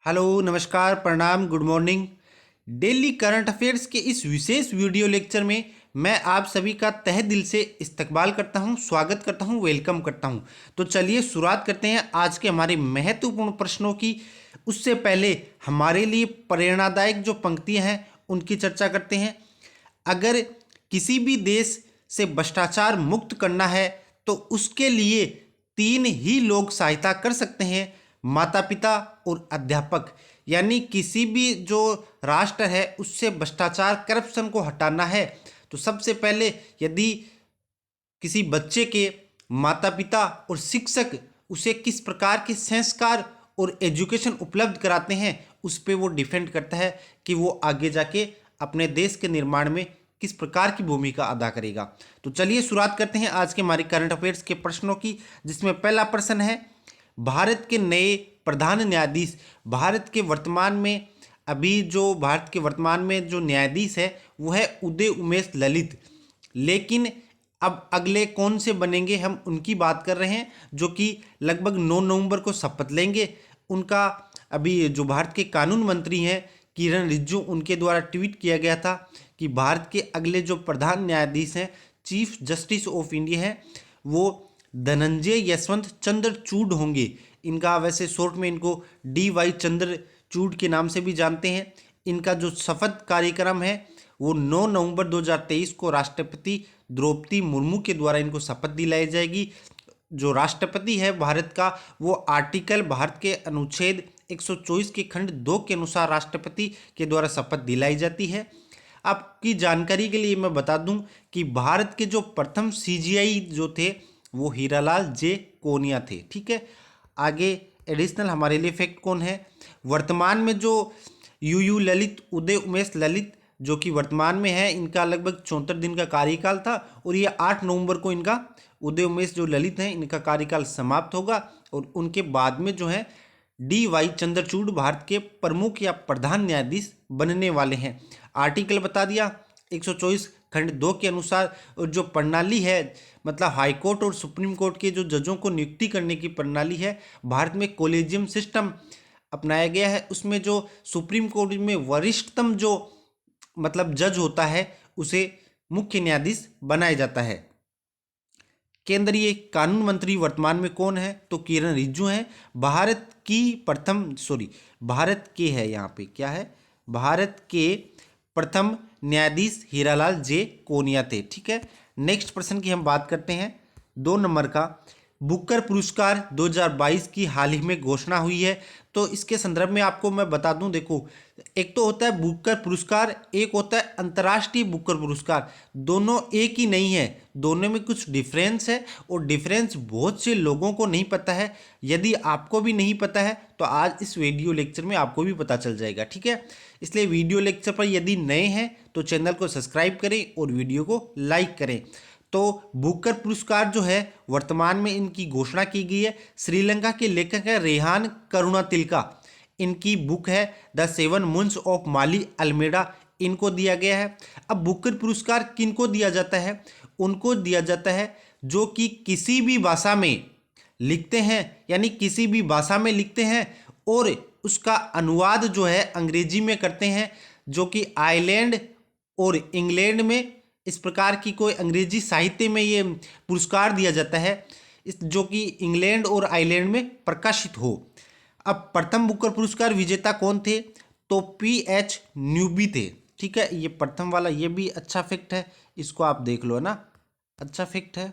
Hello, नमस्कार, प्रणाम, good morning. Daily current affairs के इस विशेष वीडियो लेक्चर में मैं आप सभी का तहे दिल से इस्तकबाल करता हूं, स्वागत करता हूं, वेलकम करता हूं। तो चलिए शुरुआत करते हैं आज के हमारे महत्वपूर्ण प्रश्नों की। उससे पहले हमारे लिए प्रेरणादायक जो पंक्तियां हैं उनकी चर्चा करते हैं। अगर किसी भी देश से भ्रष्टाचार मुक्त करना है तो उसके लिए तीन ही लोग सहायता कर सकते हैं, माता पिता और अध्यापक। यानी किसी भी जो राष्ट्र है उससे भ्रष्टाचार करप्शन को हटाना है तो सबसे पहले यदि किसी बच्चे के माता पिता और शिक्षक उसे किस प्रकार के संस्कार और एजुकेशन उपलब्ध कराते हैं उस पर वो डिपेंड करता है कि वो आगे जाके अपने देश के निर्माण में किस प्रकार की भूमिका अदा करेगा। तो चलिए शुरुआत करते हैं आज के हमारे करंट अफेयर्स के प्रश्नों की, जिसमें पहला प्रश्न है, भारत के नए प्रधान न्यायाधीश। भारत के वर्तमान में अभी जो भारत के वर्तमान में जो न्यायाधीश है वो है उदय उमेश ललित। लेकिन अब अगले कौन से बनेंगे हम उनकी बात कर रहे हैं, जो कि लगभग 9 नवंबर को शपथ लेंगे। उनका अभी जो भारत के कानून मंत्री हैं किरण रिजिजू, उनके द्वारा ट्वीट किया गया था कि भारत के अगले जो प्रधान न्यायाधीश हैं, चीफ जस्टिस ऑफ इंडिया हैं, वो धनंजय यशवंत चंद्रचूड़ होंगे। इनका वैसे शॉर्ट में इनको DY चंद्रचूड़ के नाम से भी जानते हैं। इनका जो शपथ कार्यक्रम है वो 9 नवंबर 2023 को राष्ट्रपति द्रौपदी मुर्मू के द्वारा इनको शपथ दिलाई जाएगी। जो राष्ट्रपति है भारत का वो आर्टिकल भारत के अनुच्छेद 124 के खंड 2 के अनुसार राष्ट्रपति के द्वारा शपथ दिलाई जाती है। आपकी जानकारी के लिए मैं बता दूं कि भारत के जो प्रथम CGI जो थे वो हीरालाल जे कोनिया थे। ठीक है, आगे एडिशनल हमारे लिए फैक्ट कौन है। वर्तमान में जो UU ललित, उदय उमेश ललित जो कि वर्तमान में है, इनका लगभग 74 दिन का कार्यकाल था और ये 8 नवंबर को इनका उदय उमेश जो ललित हैं इनका कार्यकाल समाप्त होगा और उनके बाद में जो है DY चंद्रचूड़ भारत के प्रमुख या प्रधान न्यायाधीश बनने वाले हैं। आर्टिकल बता दिया 124 खंड 2 के अनुसार। और जो प्रणाली है, मतलब हाई कोर्ट और सुप्रीम कोर्ट के जो जजों को नियुक्ति करने की प्रणाली है, भारत में कोलेजियम सिस्टम अपनाया गया है। उसमें जो सुप्रीम कोर्ट में वरिष्ठतम जो मतलब जज होता है उसे मुख्य न्यायाधीश बनाया जाता है। केंद्रीय कानून मंत्री वर्तमान में कौन है, तो किरण रिजिजू हैं। भारत के है, यहाँ पे क्या है, भारत के प्रथम न्यायाधीश हीरालाल जे कोनिया थे। ठीक है, नेक्स्ट प्रश्न की हम बात करते हैं, 2 नंबर का। बुकर पुरस्कार 2022 की हाल ही में घोषणा हुई है। तो इसके संदर्भ में आपको मैं बता दूं, देखो, एक तो होता है बुकर पुरस्कार, एक होता है अंतर्राष्ट्रीय बुकर पुरस्कार। दोनों एक ही नहीं है, दोनों में कुछ डिफरेंस है और डिफरेंस बहुत से लोगों को नहीं पता है। यदि आपको भी नहीं पता है तो आज इस वीडियो लेक्चर में आपको भी पता चल जाएगा। ठीक है, इसलिए वीडियो लेक्चर पर यदि नए हैं तो चैनल को सब्सक्राइब करें और वीडियो को लाइक करें। तो बुकर पुरस्कार जो है वर्तमान में इनकी घोषणा की गई है। श्रीलंका के लेखक है रेहान करुणातिलका, इनकी बुक है the 7 moons of Maali Almeida, इनको दिया गया है। अब बुकर पुरस्कार किनको दिया जाता है, उनको दिया जाता है जो कि किसी भी भाषा में लिखते हैं, यानी किसी भी भाषा में लिखते हैं और उसका अनुवाद जो है अंग्रेजी में करते हैं, जो कि आयरलैंड और इंग्लैंड में इस प्रकार की कोई अंग्रेजी साहित्य में ये पुरस्कार दिया जाता है, इस जो कि इंग्लैंड और आयरलैंड में प्रकाशित हो। अब प्रथम बुकर पुरस्कार विजेता कौन थे, तो PH न्यूबी थे। ठीक है, ये प्रथम वाला ये भी अच्छा फैक्ट है, इसको आप देख लो, है ना, अच्छा फैक्ट है।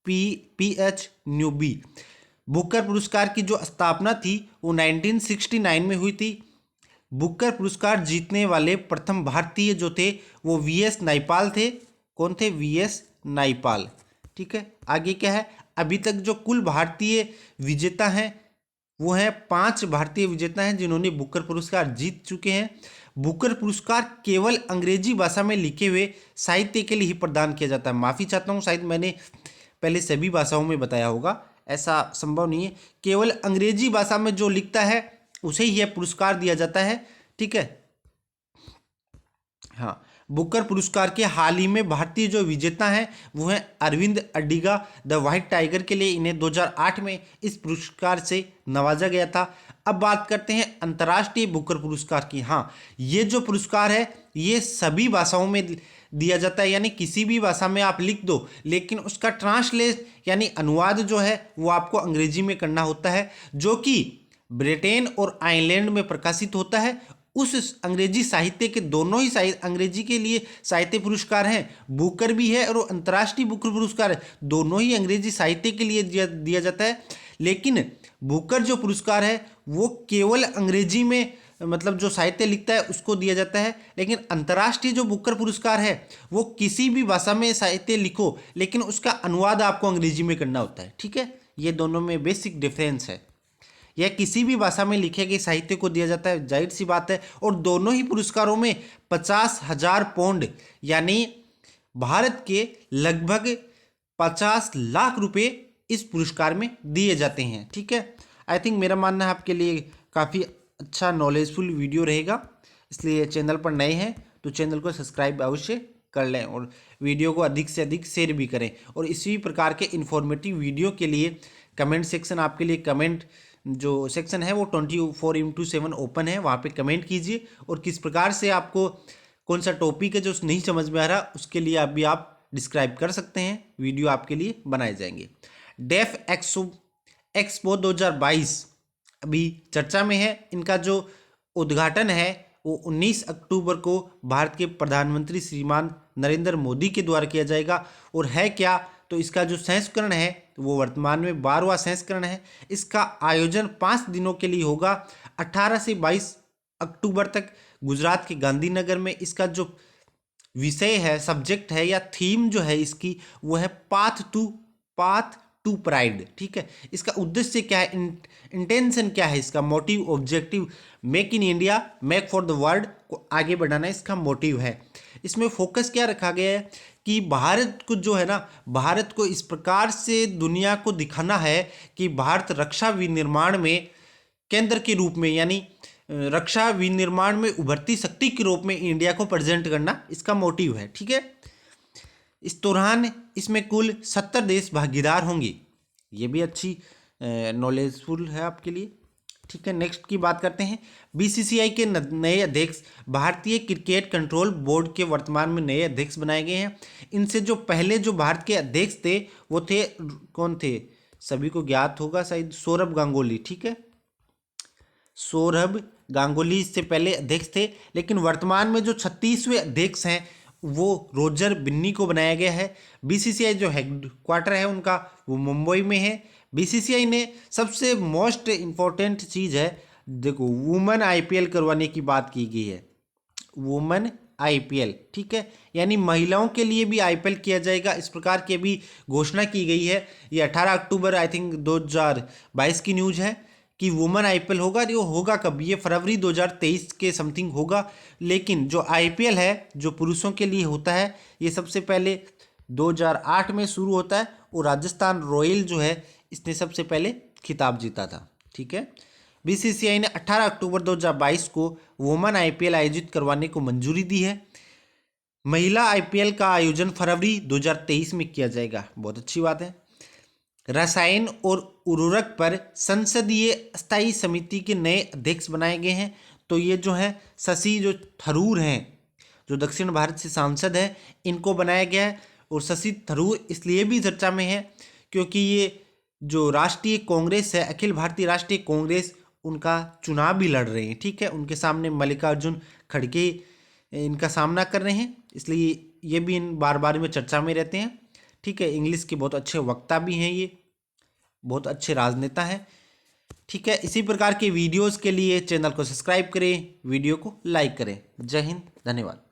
PH newbie. बुकर पुरस्कार की जो स्थापना थी वो 1969 में हुई थी। बुकर पुरस्कार जीतने वाले प्रथम भारतीय जो थे वो VS नायपाल थे। कौन थे, VS नायपाल। ठीक है, आगे क्या है, अभी तक जो कुल भारतीय विजेता हैं वो हैं 5 भारतीय विजेता हैं जिन्होंने बुकर पुरस्कार जीत चुके हैं। बुकर पुरस्कार केवल अंग्रेजी भाषा में लिखे हुए साहित्य के लिए ही प्रदान किया जाता है। माफ़ी चाहता हूँ, शायद मैंने पहले सभी भाषाओं में बताया होगा, ऐसा संभव नहीं है। केवल अंग्रेजी भाषा में जो लिखता है उसे ही यह पुरस्कार दिया जाता है। ठीक है, हाँ, बुकर पुरस्कार के हाल ही में भारतीय जो विजेता हैं वो हैं Arvind Adiga the white tiger के लिए इन्हें 2008 में इस पुरस्कार से नवाजा गया था। अब बात करते हैं अंतर्राष्ट्रीय बुकर पुरस्कार की। हाँ, ये जो पुरस्कार है ये सभी भाषाओं में दिया जाता है, यानी किसी भी भाषा में आप लिख दो, लेकिन उसका ट्रांसलेट यानी अनुवाद जो है वो आपको अंग्रेजी में करना होता है, जो कि ब्रिटेन और आयरलैंड में प्रकाशित होता है। उस अंग्रेजी साहित्य के दोनों ही अंग्रेजी के लिए साहित्य पुरस्कार हैं, बुकर भी है और अंतर्राष्ट्रीय बुकर पुरस्कार है, दोनों ही अंग्रेजी साहित्य के लिए दिया जाता है। लेकिन बुकर जो पुरस्कार है वो केवल अंग्रेजी में मतलब जो साहित्य लिखता है उसको दिया जाता है, लेकिन अंतर्राष्ट्रीय जो बुकर पुरस्कार है वो किसी भी भाषा में साहित्य लिखो लेकिन उसका अनुवाद आपको अंग्रेजी में करना होता है। ठीक है, ये दोनों में बेसिक डिफरेंस है। यह किसी भी भाषा में लिखे गए साहित्य को दिया जाता है, जाहिर सी बात है। और दोनों ही पुरस्कारों में 50,000 पाउंड यानी भारत के लगभग 50 लाख रुपए इस पुरस्कार में दिए जाते हैं। ठीक है, आई थिंक मेरा मानना है आपके लिए काफ़ी अच्छा नॉलेजफुल वीडियो रहेगा, इसलिए चैनल पर नए हैं तो चैनल को सब्सक्राइब अवश्य कर लें और वीडियो को अधिक से अधिक शेयर भी करें। और इसी प्रकार के इन्फॉर्मेटिव वीडियो के लिए कमेंट सेक्शन आपके लिए कमेंट जो सेक्शन है वो 24/7 ओपन है, वहाँ पे कमेंट कीजिए। और किस प्रकार से आपको कौन सा टॉपिक है जो नहीं समझ में आ रहा उसके लिए आप डिस्क्राइब कर सकते हैं, वीडियो आपके लिए बनाए जाएंगे। डेफ एक्सपो 2022 अभी चर्चा में है। इनका जो उद्घाटन है वो 19 अक्टूबर को भारत के प्रधानमंत्री श्रीमान नरेंद्र मोदी के द्वारा किया जाएगा। और है क्या, तो इसका जो संस्करण है वो वर्तमान में 12वां संस्करण है। इसका आयोजन 5 दिनों के लिए होगा, 18 से 22 अक्टूबर तक गुजरात के गांधीनगर में। इसका जो विषय है, सब्जेक्ट है या थीम जो है इसकी, वो है पाथ टू प्राइड। ठीक है, इसका उद्देश्य क्या है, इंटेंशन क्या है, इसका motive objective, make in India make for the world को आगे बढ़ाना इसका मोटिव है। इसमें फोकस क्या रखा गया है कि भारत को जो है ना, भारत को इस प्रकार से दुनिया को दिखाना है कि भारत रक्षा विनिर्माण में केंद्र के रूप में यानी रक्षा विनिर्माण में उभरती शक्ति के रूप में इंडिया को प्रेजेंट करना इसका मोटिव है। ठीक है, इस दौरान इसमें कुल 70 देश भागीदार होंगे, ये भी अच्छी नॉलेजफुल है आपके लिए। ठीक है, नेक्स्ट की बात करते हैं। बीसीसीआई के नए अध्यक्ष भारतीय क्रिकेट कंट्रोल बोर्ड के वर्तमान में नए अध्यक्ष बनाए गए हैं। इनसे जो पहले जो भारत के अध्यक्ष थे वो थे, कौन थे, सभी को ज्ञात होगा शायद, सौरभ गांगुली। ठीक है, सौरभ गांगुली इससे पहले अध्यक्ष थे, लेकिन वर्तमान में जो 36वें अध्यक्ष हैं वो रोजर बिन्नी को बनाया गया है। बीसीसीआई जो हेडक्वार्टर है उनका वो मुंबई में है। बीसीसीआई ने सबसे मोस्ट इम्पोर्टेंट चीज़ है, देखो, वुमेन आईपीएल करवाने की बात की गई है, वुमेन आईपीएल। ठीक है, यानी महिलाओं के लिए भी आईपीएल किया जाएगा, इस प्रकार की अभी घोषणा की गई है। ये 18 अक्टूबर आई थिंक 2022 की न्यूज़ है कि वुमेन आईपीएल होगा। ये होगा कब, ये फरवरी 2023 के समथिंग होगा। लेकिन जो आईपीएल है जो पुरुषों के लिए होता है ये सबसे पहले 2008 में शुरू होता है और राजस्थान रॉयल जो है इसने सबसे पहले खिताब जीता था। ठीक है, बीसीसीआई ने 18 अक्टूबर 2022 को वुमेन आईपीएल आयोजित करवाने को मंजूरी दी है। महिला आईपीएल का आयोजन फरवरी 2023 में किया जाएगा, बहुत अच्छी बात है। रसायन और उर्वरक पर संसदीय स्थायी समिति के नए अध्यक्ष बनाए गए हैं। तो ये जो है शशि जो थरूर हैं, जो दक्षिण भारत से सांसद हैं, इनको बनाया गया है। और शशि थरूर इसलिए भी चर्चा में है क्योंकि ये जो राष्ट्रीय कांग्रेस है, अखिल भारतीय राष्ट्रीय कांग्रेस, उनका चुनाव भी लड़ रहे हैं। ठीक है, उनके सामने मल्लिकार्जुन खड़गे इनका सामना कर रहे हैं, इसलिए ये भी इन बार बार में चर्चा में रहते हैं। ठीक है, इंग्लिश के बहुत अच्छे वक्ता भी हैं, ये बहुत अच्छे राजनेता हैं। ठीक है, इसी प्रकार के वीडियोस के लिए चैनल को सब्सक्राइब करें, वीडियो को लाइक करें। जय हिंद, धन्यवाद।